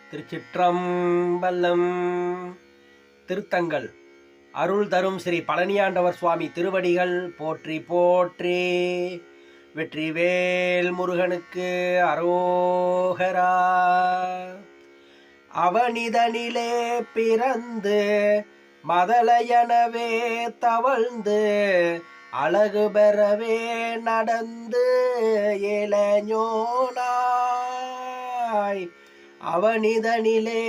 திருச்சிற்றம்பலம். திருத்தங்கள் அருள் தரும் ஸ்ரீ பழனியாண்டவர் சுவாமி திருவடிகள் போற்றி போற்றி. வெற்றிவேல் முருகனுக்கு அரோகரா. அவனிதனிலே பிறந்து மதலையனவே தவழ்ந்து அழகு பெறவே நடந்து இளைஞனாய். அவனிதனிலே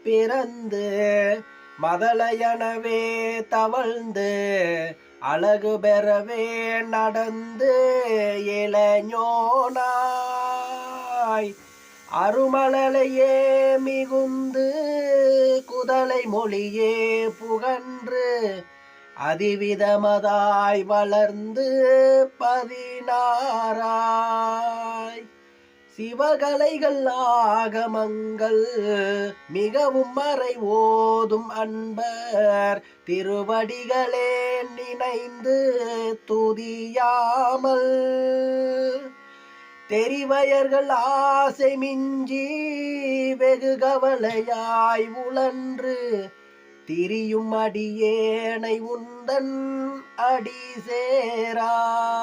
பிறந்து மதலையனவே தவழ்ந்து அழகு பெறவே நடந்து இளைஞனாய். அருமலையே மிகுந்து குதலை மொழியே புகன்று அதிவிதமதாய் வளர்ந்து 16 சிவகலைகள் ஆகமங்கள் மிகவும் மறை ஓதும் அன்பர் திருவடிகளே நினைந்து துதியாமல் தெரிவயர்கள் ஆசை மிஞ்சி வெகு கவலையாய் உழன்று திரியும் அடியேனை உந்தன் அடி சேராய்.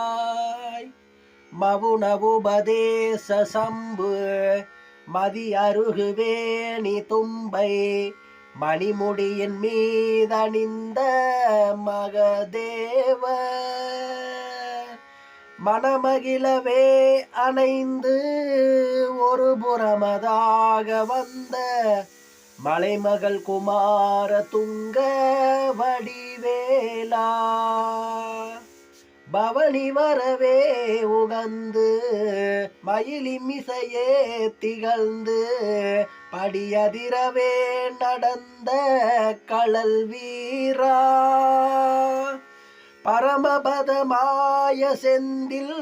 மவுனவுபதேச சம்பு மதி அருகுவேணி தும்பை மணிமுடியின் மீதணிந்த மகதேவ மனமகிழவே அணைந்து ஒரு புறமதாக வந்த மலைமகள் குமார துங்க வடிவேலா. பவனி வரவே உகந்து மயிலிமிசையே திகழ்ந்து படியதிரவே நடந்த கழல் வீரா. பரமபதமாய செந்தில்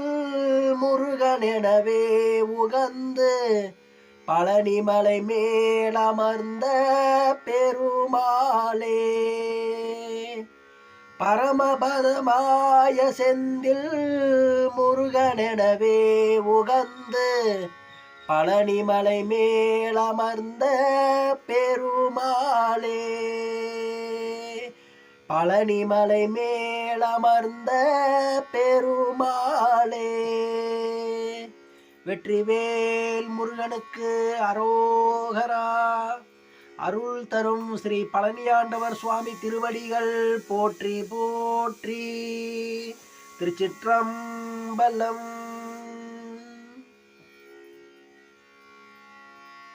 முருகனெனவே உகந்து பழனிமலை மேலமர்ந்த பெருமாளே. பரமபதமாய செந்தில் முருகனெனவே உகந்து பழனிமலை மேலமர்ந்த பெருமாளே. பழனிமலை மேலமர்ந்த பெருமாளே. வெற்றிவேல் முருகனுக்கு அரோகரா. அருள் தரும் ஸ்ரீ பழனியாண்டவர் சுவாமி திருவடிகள் போற்றி போற்றி. திருச்சிற்றம்பலம்.